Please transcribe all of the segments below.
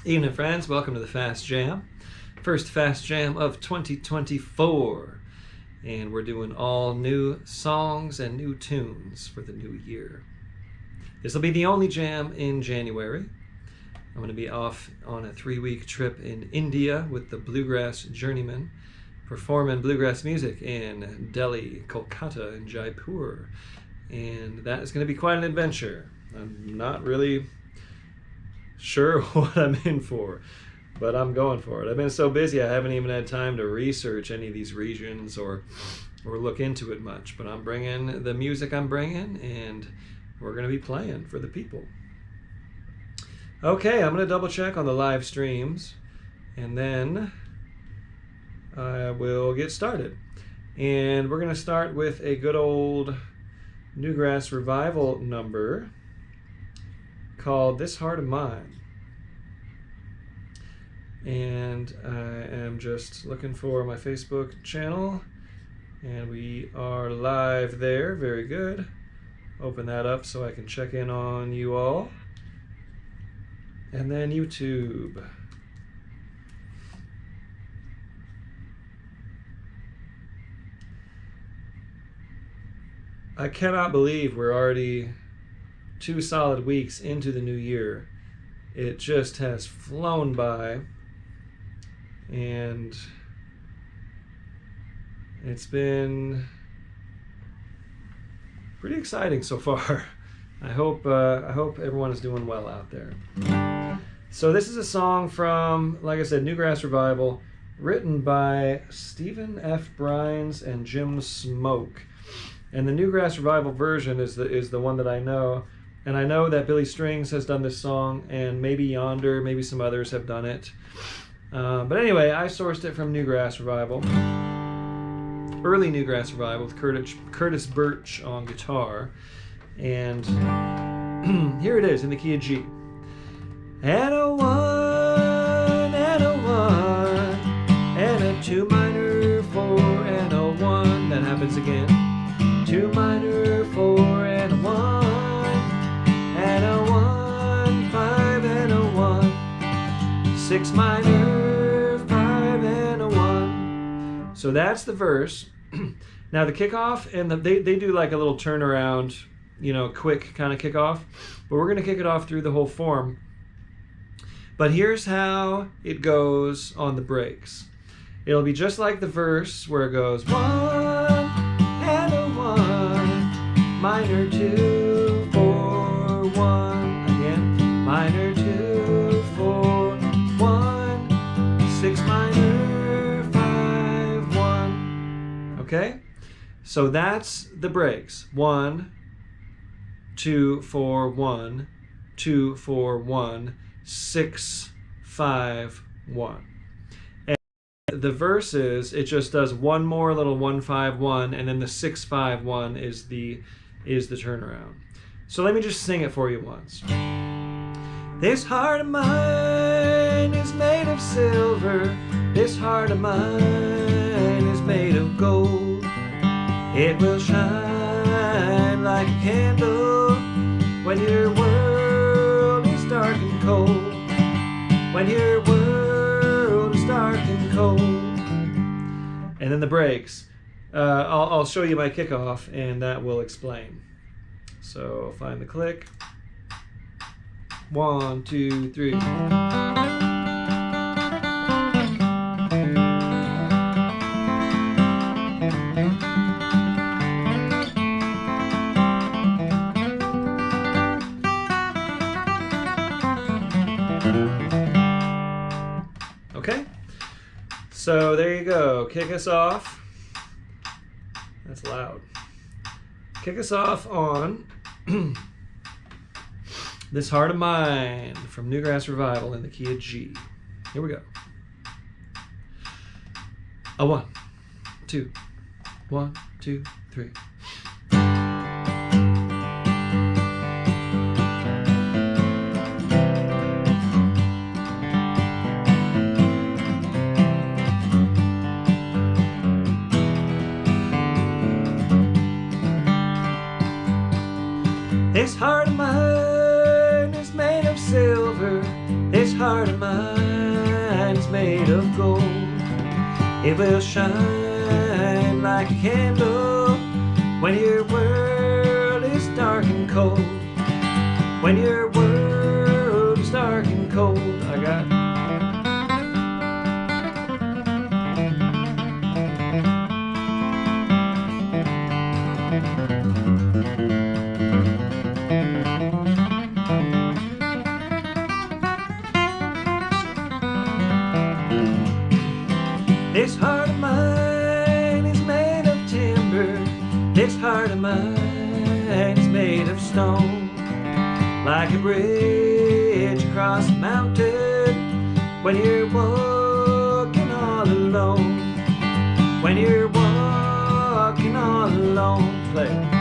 Evening, friends. Welcome to the Fast Jam. First Fast Jam of 2024. And we're doing all new songs and new tunes for the new year. This will be the only jam in January. I'm going to be off on a 3-week trip in India with the Bluegrass Journeymen, performing bluegrass music in Delhi, Kolkata, and Jaipur. And that is going to be quite an adventure. I'm not really sure what I'm in for, but I'm going for it. I've been so busy I haven't even had time to research any of these regions or look into it much, but I'm bringing the music I'm bringing, and we're going to be playing for the people. Okay, I'm going to double check on the live streams, and then I will get started. And we're going to start with a good old Newgrass Revival number called This Heart of Mine. And I am just looking for my Facebook channel, and we are live there. Very good. Open that up so I can check in on you all. And then YouTube. I cannot believe we're already 2 solid weeks into the new year. It just has flown by, and it's been pretty exciting so far. I hope everyone is doing well out there. So this is a song from, like I said, Newgrass Revival, written by Stephen F. Brines and Jim Smoke. And the Newgrass Revival version is the one that I know. And I know that Billy Strings has done this song, and maybe Yonder, maybe some others have done it. But anyway, I sourced it from Newgrass Revival. Early Newgrass Revival with Curtis Birch on guitar. And here it is in the key of G. And a 1, and a 1, and a 2 minor 4, and a 1. That happens again. 2 minor 4, and a 1. And a 1, 5, and a 1, 6 minor, 5, and a 1. So that's the verse. Now the kickoff, and they do like a little turnaround, quick kind of kickoff. But we're going to kick it off through the whole form. But here's how it goes on the breaks. It'll be just like the verse where it goes 1, and a 1, minor 2, 4, 1, again, minor 2, 4, 1, 6 minor, 5, 1. Okay? So that's the breaks. 1, 2, 4, 1, 2, 4, 1, 6, 5, 1. And the verses, it just does one more little 1, 5, 1, and then the 6, 5, 1 is the turnaround. So let me just sing it for you once. This heart of mine is made of silver. This heart of mine is made of gold. It will shine like a candle when your world is dark and cold. When your world is dark and cold. And then the breaks. I'll show you my kickoff, and that will explain. So find the click. 1, 2, 3. Okay, so there you go. Kick us off. That's loud. Kick us off on This Heart of Mine from Newgrass Revival in the key of G. Here we go. A 1, 2, 1, 2, 3. This heart of mine is made of silver. This heart of mine is made of gold. It will shine like a candle when your world is dark and cold. When your world is dark and cold. I got this heart of mine is made of timber. This heart of mine is made of stone. Like a bridge across a mountain when you're walking all alone. When you're walking all alone. Play.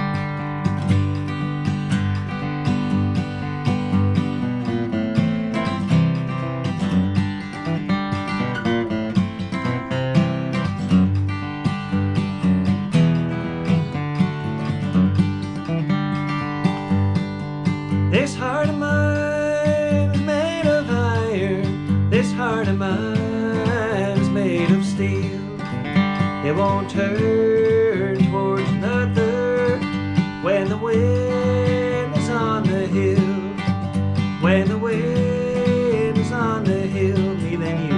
This heart of mine is made of iron. This heart of mine is made of steel. It won't turn towards another when the wind is on the hill. When the wind is on the hill, me then you.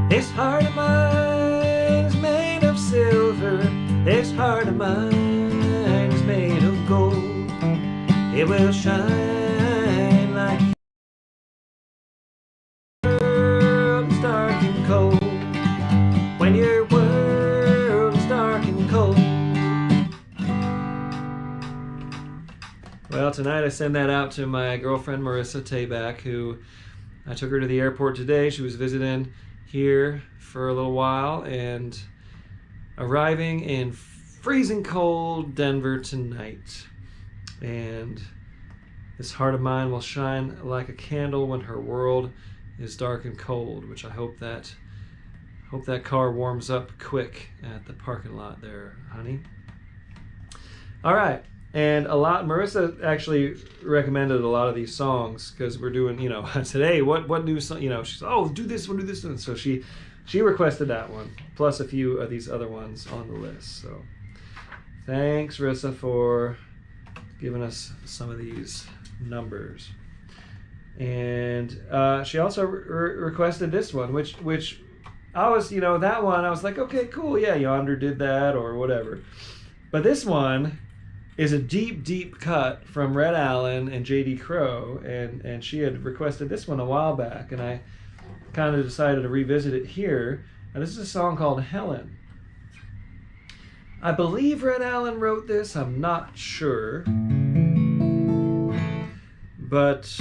This heart of mine is made of silver. This heart of mine is made of gold. It will shine like your world is dark and cold. When your world is dark and cold. Well, tonight I send that out to my girlfriend Marissa Tayback, who I took her to the airport today. She was visiting here for a little while and arriving in freezing cold Denver tonight. And this heart of mine will shine like a candle when her world is dark and cold, which I hope that car warms up quick at the parking lot there, honey. All right. And Marissa actually recommended a lot of these songs because we're doing, today, what new song, she's, oh, do this one, do this one. So she requested that one, plus a few of these other ones on the list. So thanks, Rissa, for giving us some of these numbers. And she also requested this one, which I was, that one, I was like, okay, cool, yeah, Yonder did that or whatever. But this one is a deep, deep cut from Red Allen and J.D. Crowe, and she had requested this one a while back, and I kind of decided to revisit it here. And this is a song called Helen. I believe Red Allen wrote this, I'm not sure. But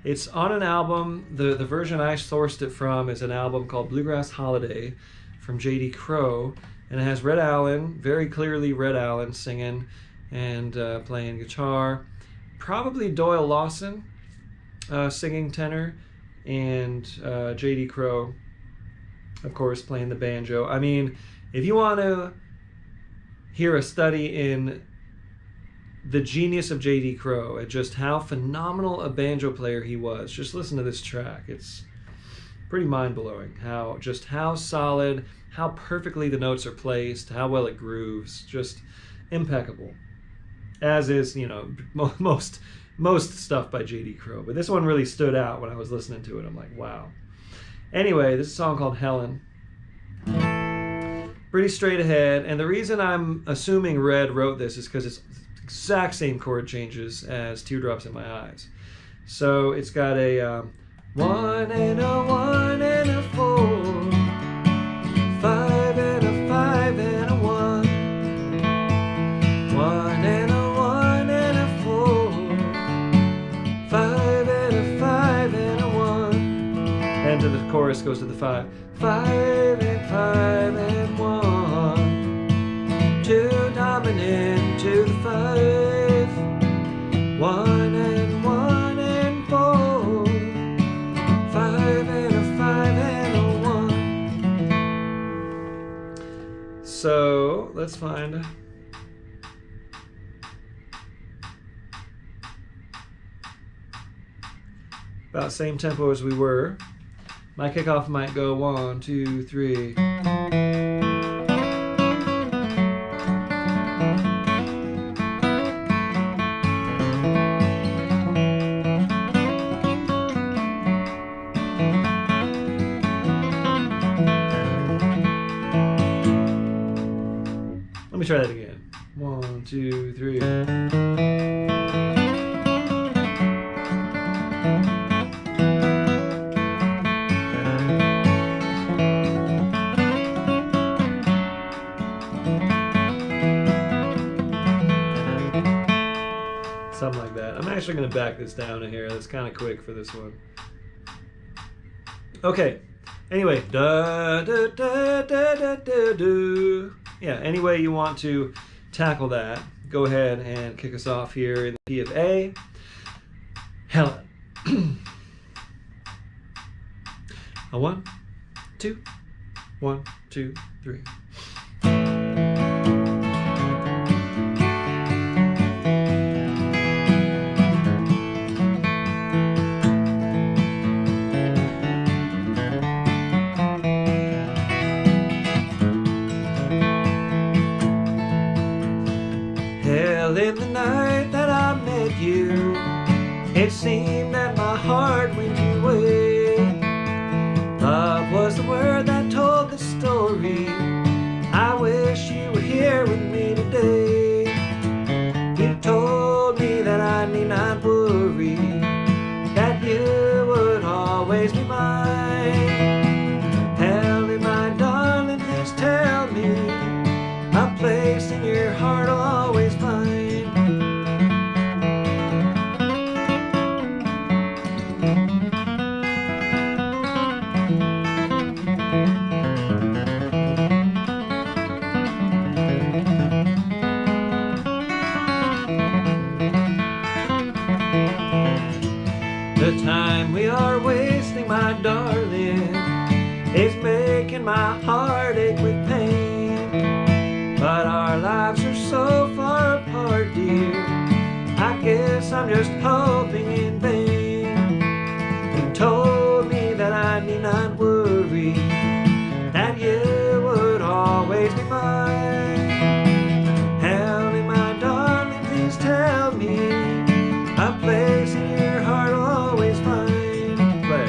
it's on an album, the version I sourced it from is an album called Bluegrass Holiday from J.D. Crowe. And it has Red Allen, very clearly Red Allen singing and playing guitar. Probably Doyle Lawson singing tenor. And J.D. Crowe, of course, playing the banjo. I mean, if you want to hear a study in the genius of J.D. Crowe and just how phenomenal a banjo player he was, just listen to this track. It's pretty mind-blowing how solid, how perfectly the notes are placed, how well it grooves, just impeccable. As is, most stuff by J.D. Crowe. But this one really stood out when I was listening to it. I'm like, wow. Anyway, this is a song called Helen. Pretty straight ahead. And the reason I'm assuming Red wrote this is because it's the exact same chord changes as Teardrops in My Eyes. So it's got a 1 and a 1 and a 4, 5 and a 5 and a 1, 1 and a 1 and a 4, 5 and a 5 and a 1. And to the chorus goes to the 5. 5 and 5 and 1. 2 dominant to the 5. 1 and 1 and 4. 5 and a 5 and a 1. So let's find about same tempo as we were. My kickoff might go 1, 2, 3. Let me try that again. 1, 2, 3. Something like that. I'm actually going to back this down a hair. That's kind of quick for this one. Okay. Anyway. Da, da, da, da, da, da, da. Yeah, any way you want to tackle that, go ahead and kick us off here in the key of A. Helen. A 1, 2, 1, 2, 3. In the night that I met you, it seemed that my heart went your way. Love was the word that told the story. I wish you were here with me today. You told me that I need not worry, that you would always be mine. Helen, my darling, please tell me a place in your heart I'll always find. The time we are wasting, my darling, is making my heart ache with pain. But our lives are so far apart, dear, I guess I'm just hoping in vain. You told me that I need not worry, that you would always be mine. Helen, my darling, please tell me a place in your heart I'll always find. Play.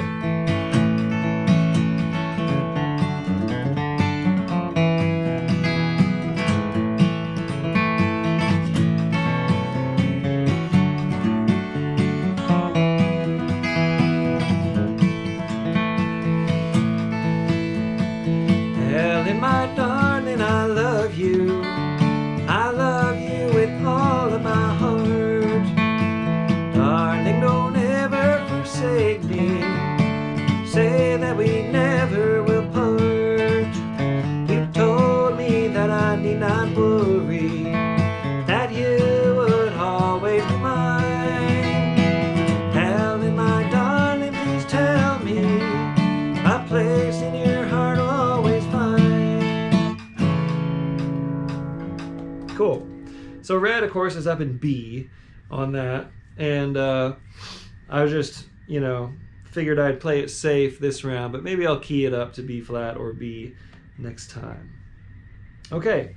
Helen, my darling, I love you. I love you with all of my heart. Darling, don't ever forsake me. Say that we never will part. You told me that I need not worry, that you would always be mine. Helen, my darling, please tell me a place in your heart I'll always find. Cool. So Red, of course, is up in B on that. And I was just, figured I'd play it safe this round, but maybe I'll key it up to B flat or B next time. Okay,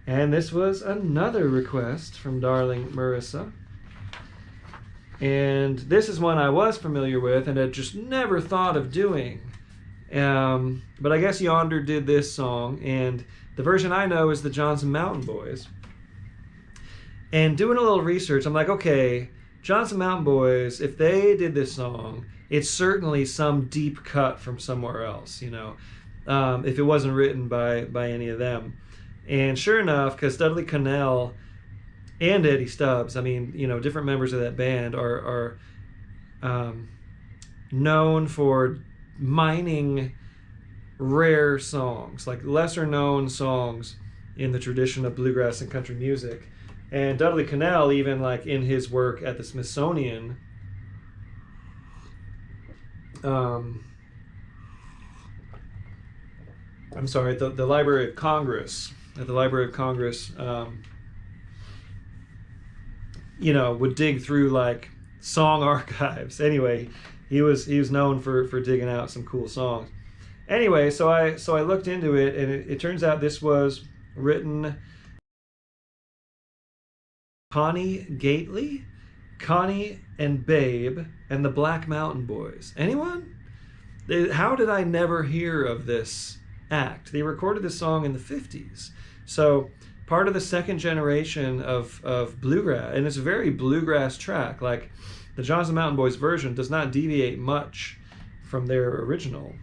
and this was another request from darling Marissa. And this is one I was familiar with and had just never thought of doing. But I guess Yonder did this song, and the version I know is the Johnson Mountain Boys. And doing a little research, I'm like, okay, Johnson Mountain Boys, if they did this song, it's certainly some deep cut from somewhere else, you know, if it wasn't written by any of them. And sure enough, because Dudley Connell and Eddie Stubbs, I mean, you know, different members of that band are known for mining rare songs, like lesser known songs in the tradition of bluegrass and country music. And Dudley Connell, even like in his work at the Smithsonian, the Library of Congress, at the Library of Congress, you know, would dig through like song archives. Anyway, he was known for digging out some cool songs. Anyway, so I looked into it, and it turns out this was written Connie Gately, Connie and Babe, and the Black Mountain Boys. Anyone? How did I never hear of this act? They recorded this song in the 50s. So part of the second generation of bluegrass, and it's a very bluegrass track. Like the Johnson Mountain Boys version does not deviate much from their original.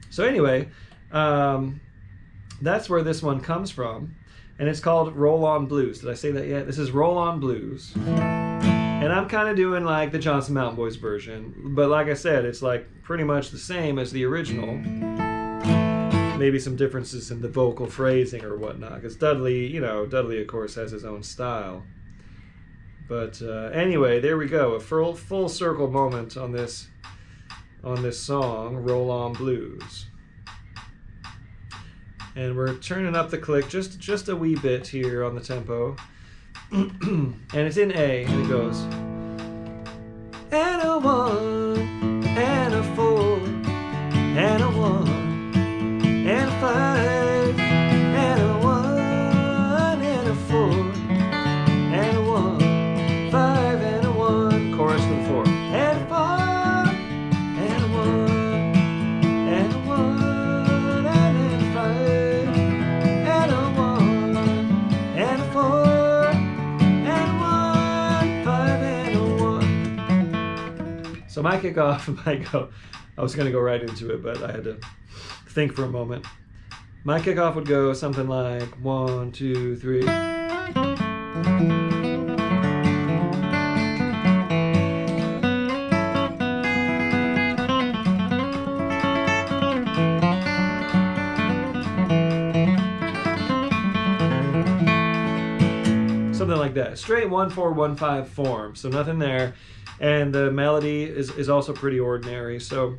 So anyway, that's where this one comes from. And it's called Roll On Blues. Did I say that yet? This is Roll On Blues. And I'm kind of doing like the Johnson Mountain Boys version. But like I said, it's like pretty much the same as the original. Maybe some differences in the vocal phrasing or whatnot. Because Dudley, of course, has his own style. But anyway, there we go. A full circle moment on this song, Roll On Blues. And we're turning up the click just a wee bit here on the tempo. And it's in A, and it goes. And a 1, and a 4, and a 1, and a 5, and a 1, and a 4, and a 1, 5, and a 1. Chorus for the 4. And a 4, and a 1, and a 1, and a 5. So my kickoff might go, I was going to go right into it, but I had to think for a moment. My kickoff would go something like 1, 2, 3. Something like that. Straight 1, 4, 1, 5 form. So nothing there. And the melody is also pretty ordinary. So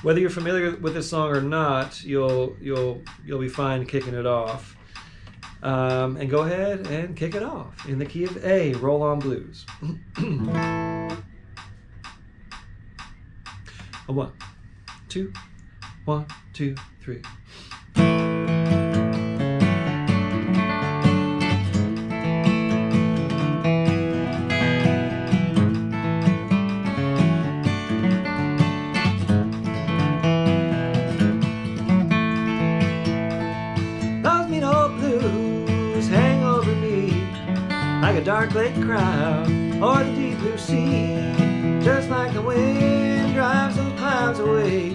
whether you're familiar with this song or not, you'll be fine kicking it off. And go ahead and kick it off in the key of A, Roll On Blues. A 1, 2, 1, 2, 3. Like a dark lake crowd or the deep blue sea, just like the wind drives those clouds away.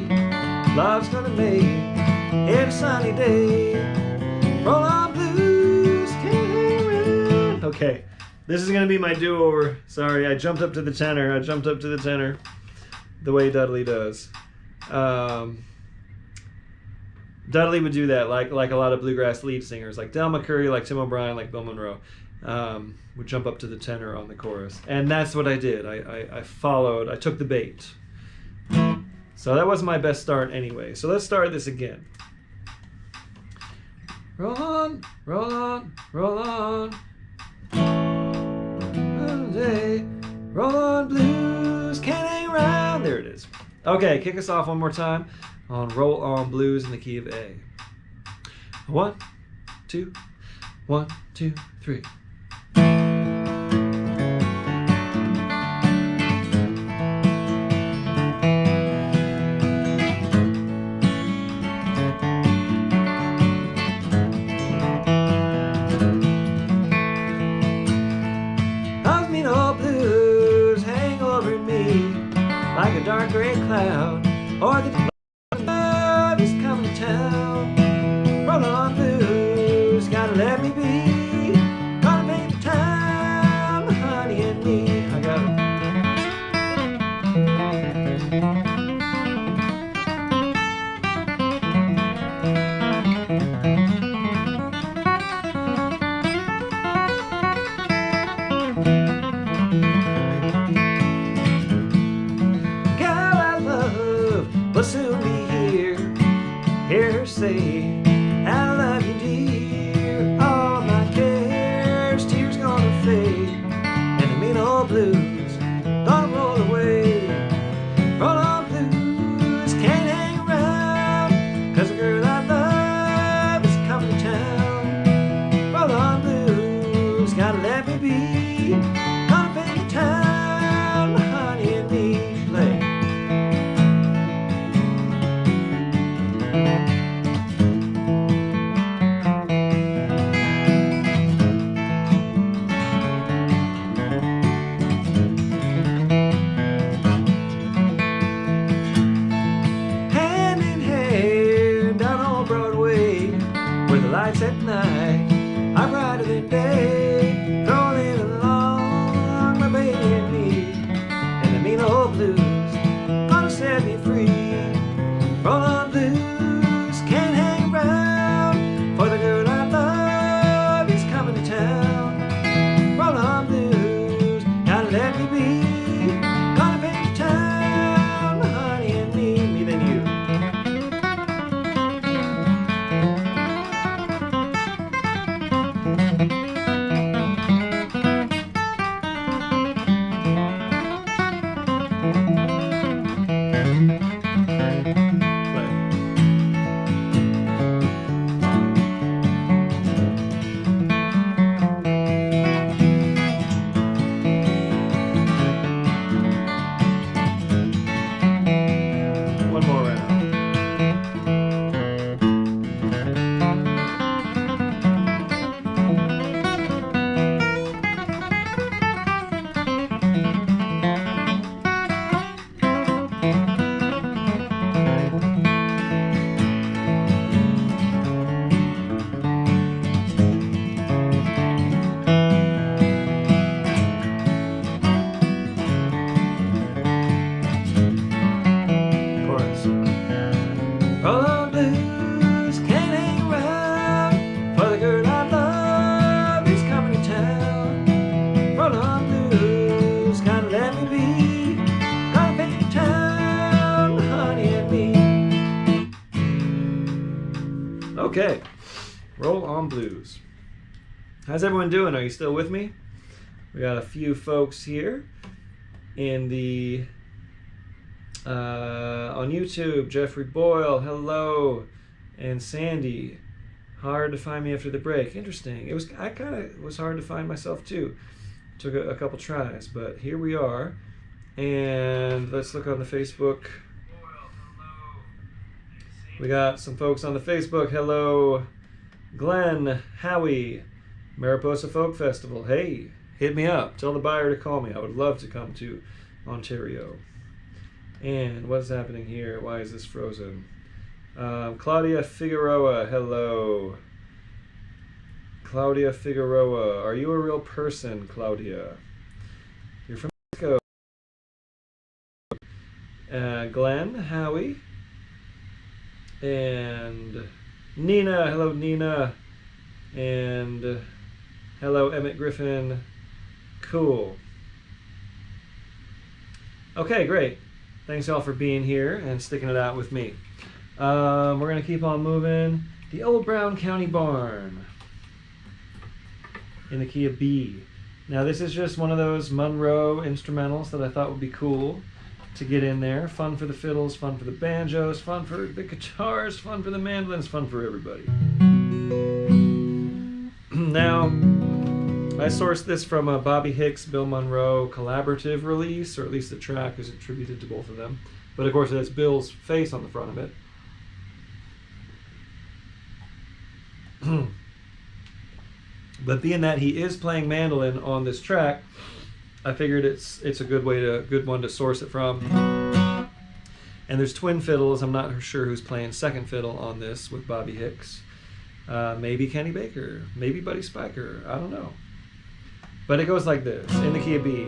Love's gonna make it a sunny day. Roll on blues, can't hang around. Okay, this is gonna be my do-over. Sorry, I jumped up to the tenor. The way Dudley does. Dudley would do that like a lot of bluegrass lead singers, like Del McCurry, like Tim O'Brien, like Bill Monroe. Would jump up to the tenor on the chorus. And that's what I did. I followed, I took the bait. So that wasn't my best start anyway. So let's start this again. Roll on, roll on, roll on. Day, roll on blues, can't hang around. there it is. Okay, kick us off one more time on Roll On Blues in the key of A. 1, 2, 1, 2, 3. Those mean old blues hang over me like a dark gray cloud, or the love is coming to town. Roll on blues, gotta let me be. Gonna make the time, honey and me. I gotta. Girl I love will soon be here. Hear her say, I love you dear. All my cares, tears gonna fade, and the mean old blues gonna roll away. Roll on blues, can't hang around, 'cause the girl I love is coming to town. Roll on blues, gotta let me be. Gonna pay the town, honey and me. Play. Hand in hand down on Broadway, where the lights at night are brighter than day. Rolling along, my baby and me, and the mean old blues gonna set me free. Roll on blues, can't hang around, for the girl I love is coming to town. Roll on blues, gotta let me be. Gonna paint the town, honey and me than you. One more round. Chorus. Roll on blues, can't hang around, for the girl I love is coming to town. Roll on blues, gotta let me be. Gonna paint the town, honey and me. Okay, Roll on Blues. How's everyone doing? Are you still with me? We got a few folks here in the on YouTube. Jeffrey Boyle, hello, and Sandy. Hard to find me after the break. Interesting. I kind of was hard to find myself too. Took a couple tries, but here we are. And let's look on the Facebook. We got some folks on the Facebook. Hello, Glenn, Howie, Mariposa Folk Festival. Hey, hit me up. Tell the buyer to call me. I would love to come to Ontario. And what's happening here? Why is this frozen? Claudia Figueroa, hello. Claudia Figueroa, are you a real person, Claudia? You're from Mexico. Glenn, Howie, and Nina, hello Nina, and hello Emmett Griffin. Cool. Okay, great. Thanks all for being here and sticking it out with me. We're going to keep on moving. The Old Brown County Barn in the key of B. Now this is just one of those Monroe instrumentals that I thought would be cool. to get in there. Fun for the fiddles, fun for the banjos, fun for the guitars, fun for the mandolins, fun for everybody. Now, I sourced this from a Bobby Hicks, Bill Monroe collaborative release, or at least the track is attributed to both of them. But of course it has Bill's face on the front of it. But being that he is playing mandolin on this track, I figured it's a good one to source it from. And there's twin fiddles. I'm not sure who's playing second fiddle on this with Bobby Hicks. Maybe Kenny Baker, maybe Buddy Spiker, I don't know. But it goes like this, in the key of B.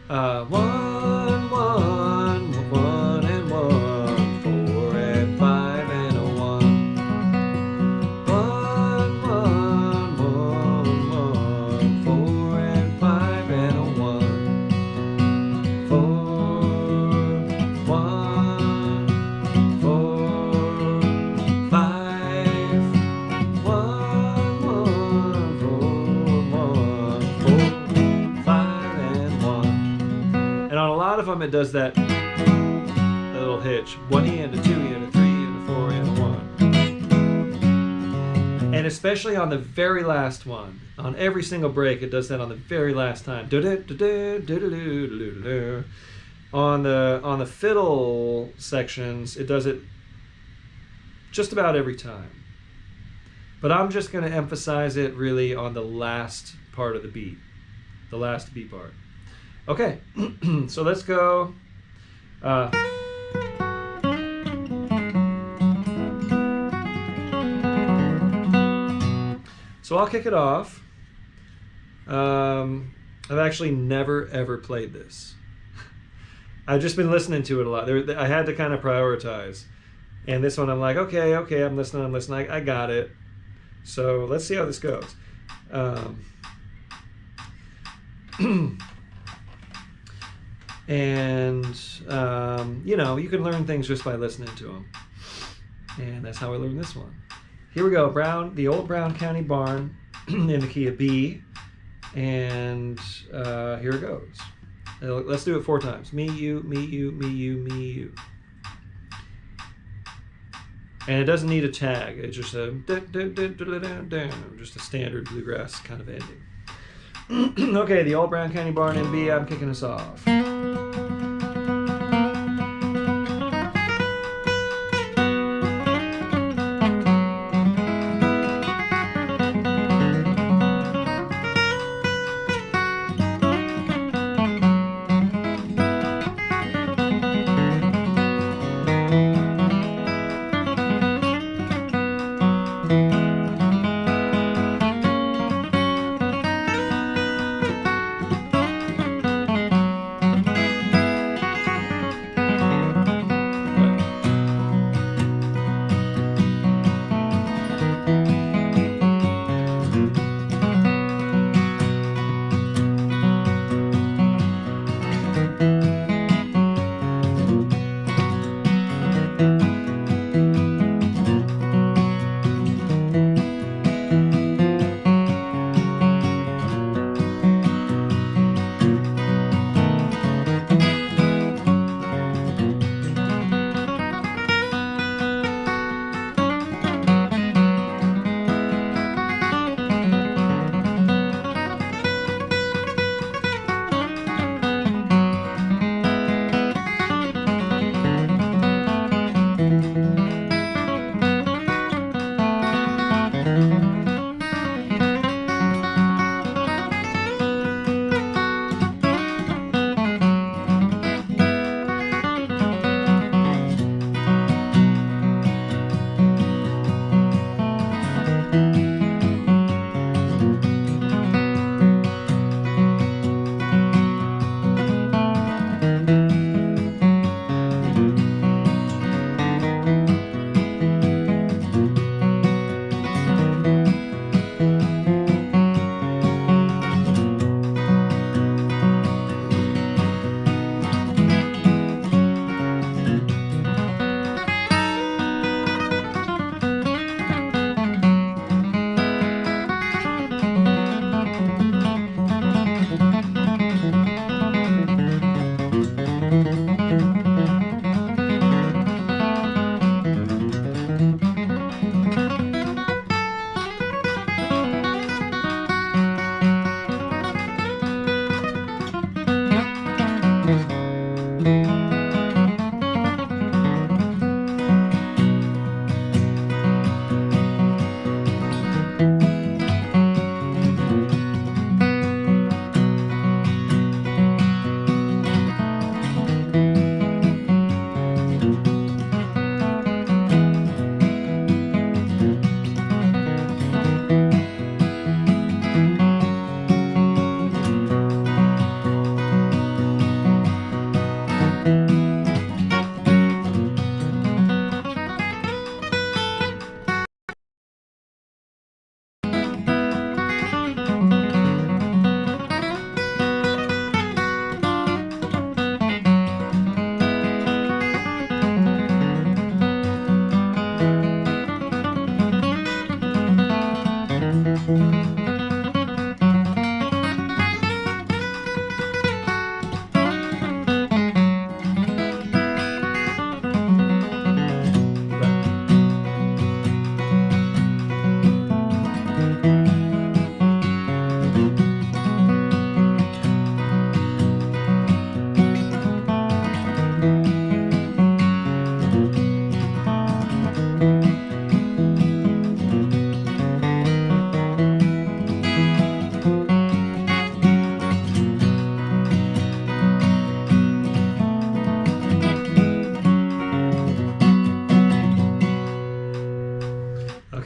1, 1, 1 and 1, 4 and 5 and a 1. 1, 1, 1, 1, 4 and 5 and a 1. 4, 1, 4, 5, 1, 1, 4, 1, 4, 5 and 1. And on a lot of them it does that little hitch. 1 E and a 2 E and a 3 and a 4 and a 1. And especially on the very last one, on every single break, it does that on the very last time. On the fiddle sections, it does it just about every time. But I'm just going to emphasize it really on the last part of the beat, the last beat part. Okay, so let's go. So I'll kick it off. I've actually never ever played this. I've just been listening to it a lot. I had to kind of prioritize. And this one I'm like, okay, I'm listening. I got it. So let's see how this goes. You can learn things just by listening to them. And that's how I learned this one. Here we go, the old Brown County Barn in the key of B. And here it goes. Let's do it 4 times. Me, you, me, you, me, you, me, you. And it doesn't need a tag. It's just a standard bluegrass kind of ending. Okay, the old Brown County Barn in B. I'm kicking us off.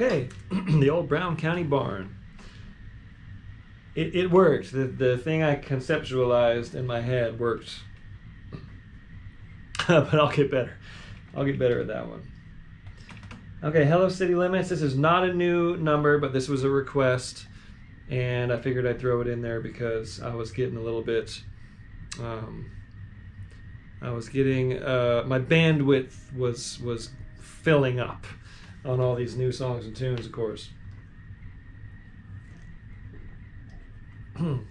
Okay, the old Brown County barn. It worked. The thing I conceptualized in my head worked. But I'll get better. I'll get better at that one. Okay, Hello City Limits. This is not a new number, but this was a request, and I figured I'd throw it in there because I was getting a little bit. I was getting my bandwidth was filling up on all these new songs and tunes, of course. And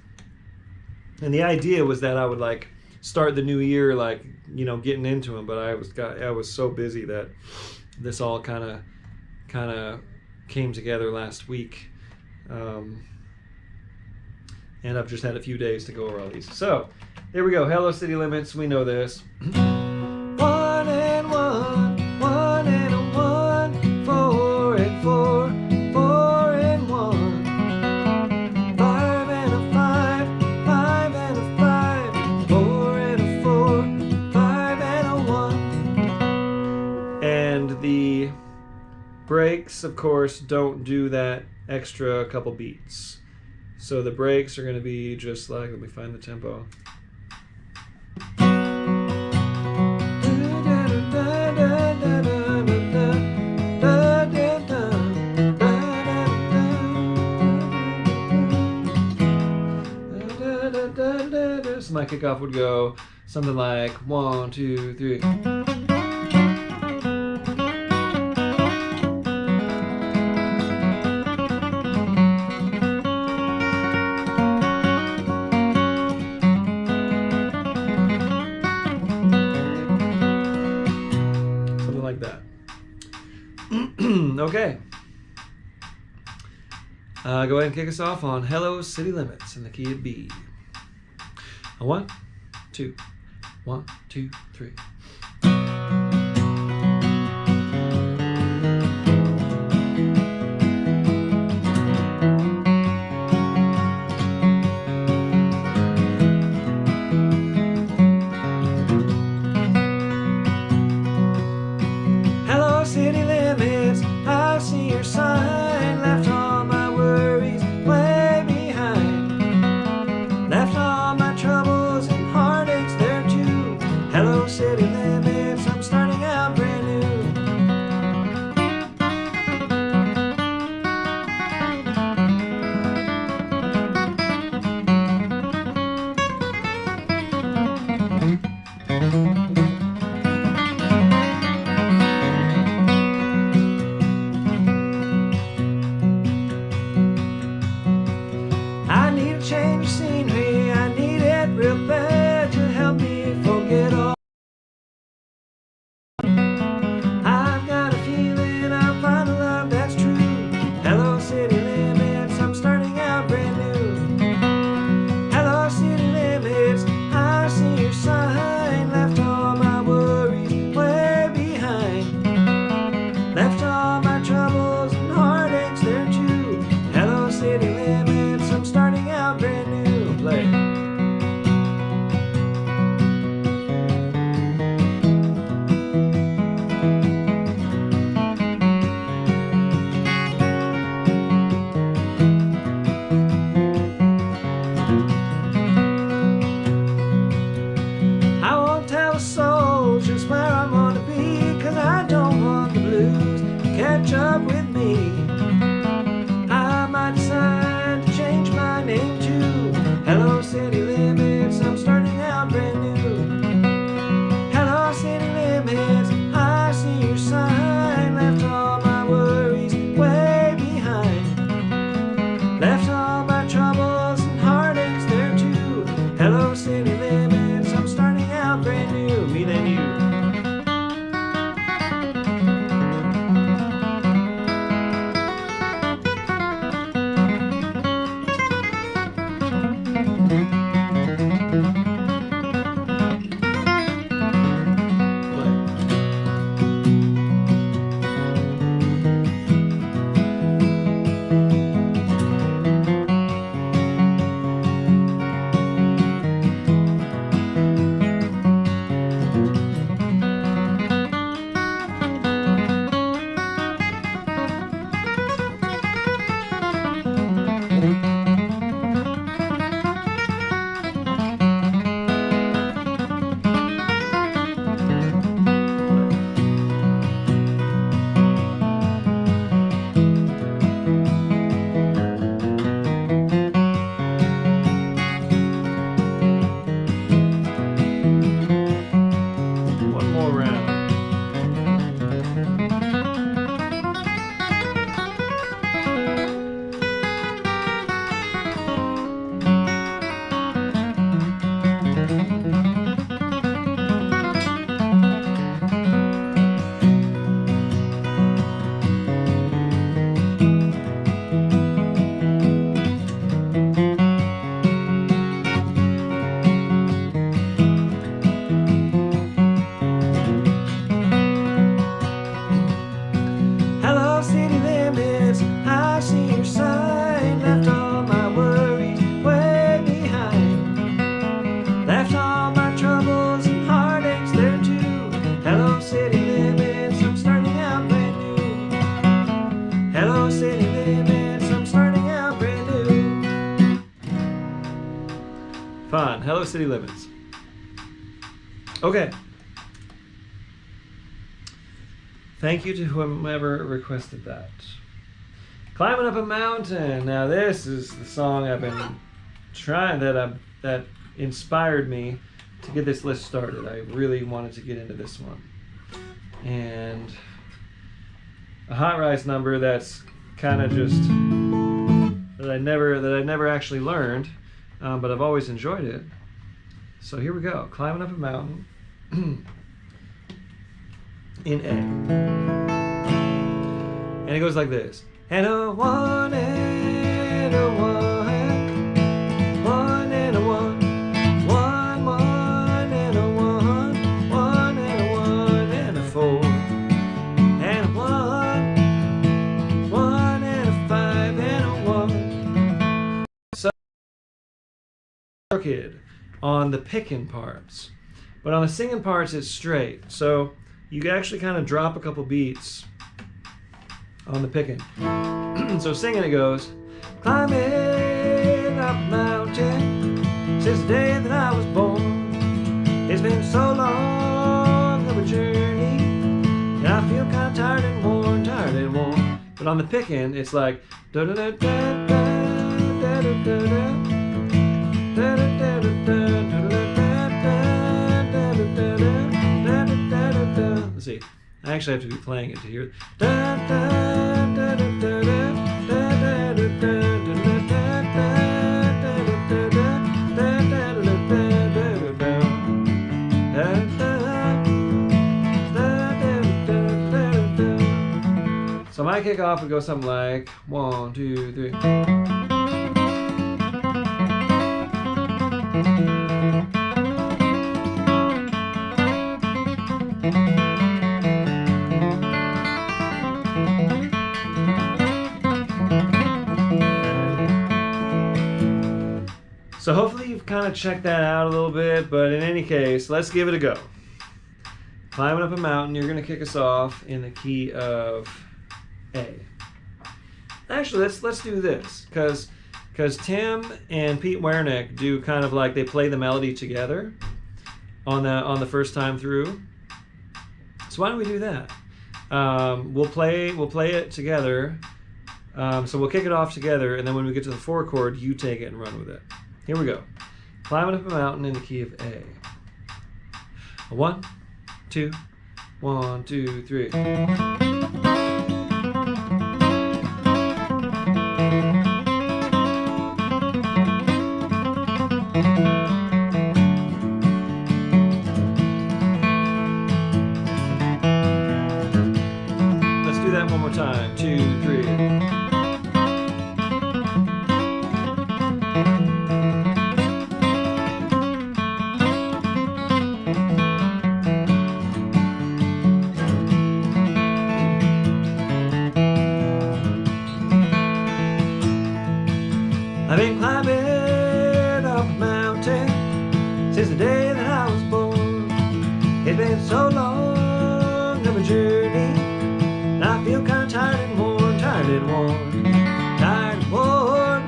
the idea was that I would like start the new year like, you know, getting into them, but I was so busy that this all kind of came together last week, and I've just had a few days to go over all these. So there we go. Hello City Limits. We know this. 1 and 1, 1 and a 1, 4 and 4, 4 and 1, 5 and a 5, 5 and a 5, 4 and a 4, 5 and a 1. And the breaks, of course, don't do that extra couple beats. So the breaks are going to be just like, let me find the tempo. So my kickoff would go something like 1, 2, 3. Something like that. Okay. Go ahead and kick us off on Hello City Limits in the key of B. 1, 2, 1, 2, 3. Hello City Limits, I see your sign. Left all my worries way behind. Left all my troubles and heartaches there too. Hello City Limits, I'm starting out brand new. I need a change of scenery, I need it real bad to help me forget all. I've got a feeling I'll find a love that's true. Hello City Limits, I'm starting out brand new. Hello City Limits, I see your sign. Left all my worries way behind. Left all my troubles and heartaches there too. Hello City Limits, I'm starting out brand new. Play. I won't tell a soul just where I'm gonna be, 'cause I don't want the blues to catch up with me. I might decide to change my name too. Hello City Limits, I'm starting out brand new. Hello City Limits, I see your sign. Left all my worries way behind. Left all my troubles and heartaches there too. Hello City Limits, I'm starting out brand new. Me than you. Fun. Hello, City Limits. Okay. Thank you to whomever requested that. Climbing Up a Mountain. Now this is the song I've been trying, that inspired me to get this list started. I really wanted to get into this one. And a Hot Rice number that's kind of just that I never actually learned, but I've always enjoyed it. So here we go. Climbing Up a Mountain in A. And it goes like this. And a one and a one, one and a one, one, one and a one, one and a one and a four, and a one, one and a five and a one. So kid on the picking parts, but on the singing parts it's straight. So you can actually kind of drop a couple beats on the picking. So singing it goes, climbing up a mountain since the day that I was born. It's been so long of a journey, and I feel kind of tired and worn, tired and worn. But on the picking, it's like da da da da da da da da da da da da. Let's see. I actually have to be playing it to hear. So my kickoff would go something like 1, 2, 3. So hopefully you've kind of checked that out a little bit, but in any case, let's give it a go. Climbing Up a Mountain, you're going to kick us off in the key of A. Actually, let's do this, because Tim and Pete Wernick do kind of like they play the melody together on the first time through. So why don't we do that? We'll play it together. So we'll kick it off together, and then when we get to the 4 chord, you take it and run with it. Here we go. Climbing Up a Mountain in the key of A. 1, 2, 1, 2, 3. Let's do that one more time. 2, 3. I've been climbing up a mountain since the day that I was born. It's been so long of a journey, and I feel kind of tired and worn, tired and worn, tired and worn,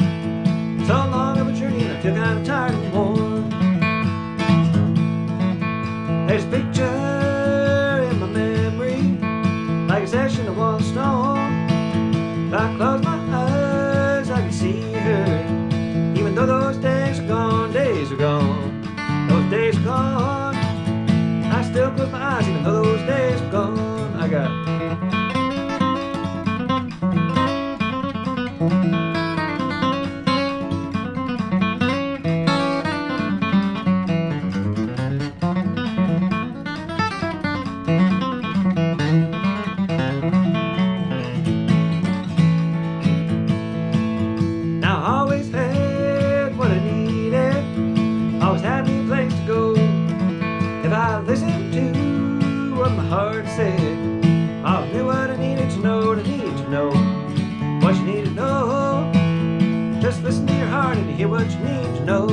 I close my eyes, I can see her. Even though those days are gone, days are gone, those days are gone. I still close my eyes, even though those days are gone. I got it. Heart said, I knew what I needed to know, what you need to know. Just listen to your heart and you hear what you need to know.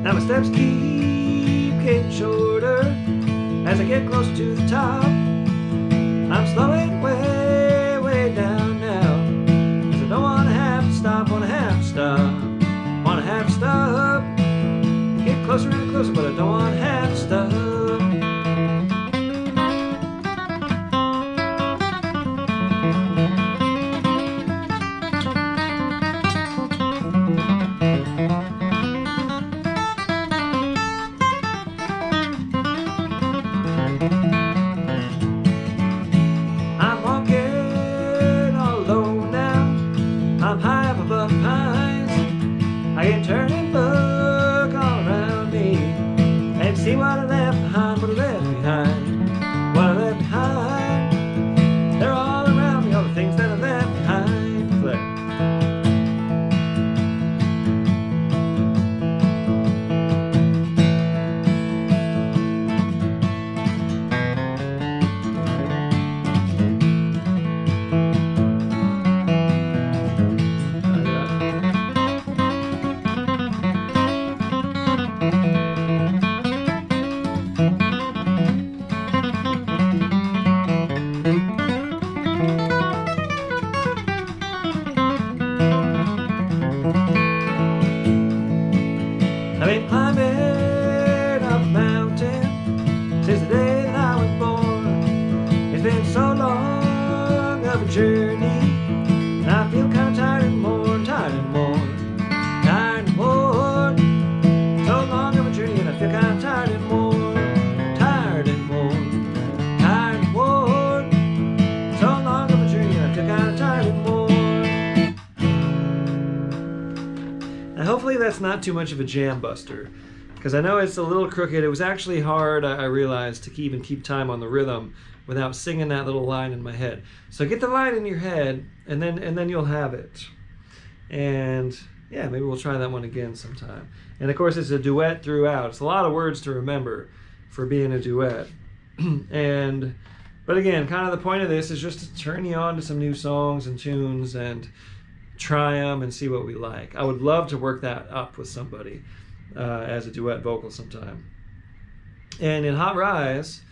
Now my steps keep getting shorter as I get closer to the top. I'm slowing way, way down now, 'cause I don't want to have to stop, want to have to stop, want to have to stop. Get closer and closer, but I don't want to have to stop. See what I left behind, what I left behind, what I left behind. They're all around me, all the things that I left behind. I've been climbing up a mountain since the day that I was born. It's been so long of a journey, and I feel kind of tired and more, tired and more, tired and more. So long of a journey, and I feel kind of tired and more, tired and more, tired and more. So long of a journey, and I feel kind of tired and more. Now hopefully that's not too much of a jam buster, because I know it's a little crooked. It was actually hard, I realized, to keep time on the rhythm without singing that little line in my head. So get the line in your head, and then you'll have it. And yeah, maybe we'll try that one again sometime. And of course, it's a duet throughout. It's a lot of words to remember for being a duet. But again, kind of the point of this is just to turn you on to some new songs and tunes and try them and see what we like. I would love to work that up with somebody as a duet vocal sometime. And in Hot Rise,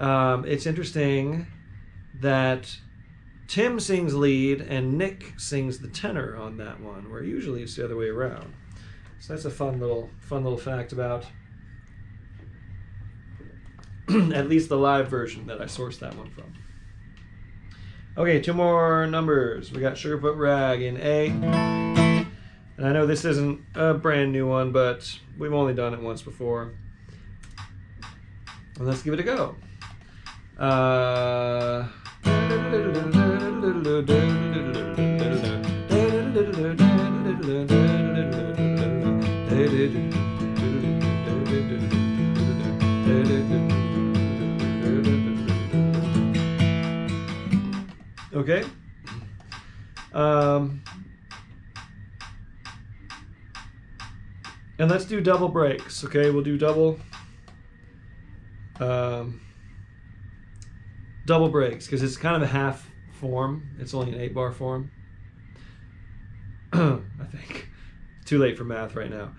it's interesting that Tim sings lead and Nick sings the tenor on that one, where usually it's the other way around. So that's a fun little fact about at least the live version that I sourced that one from. Okay, two more numbers. We got Sugarfoot Rag in A. And I know this isn't a brand new one, but we've only done it once before. And let's give it a go. Okay. And let's do double breaks. Okay, we'll do double breaks because it's kind of a half form. It's only an 8-bar form. I think. Too late for math right now.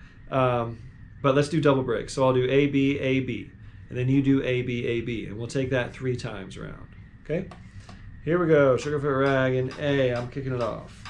But let's do double breaks. So I'll do A, B, A, B. and then you do A, B, A, B, and we'll take that 3 times around. Okay? Here we go. Sugarfoot Rag in A. I'm kicking it off.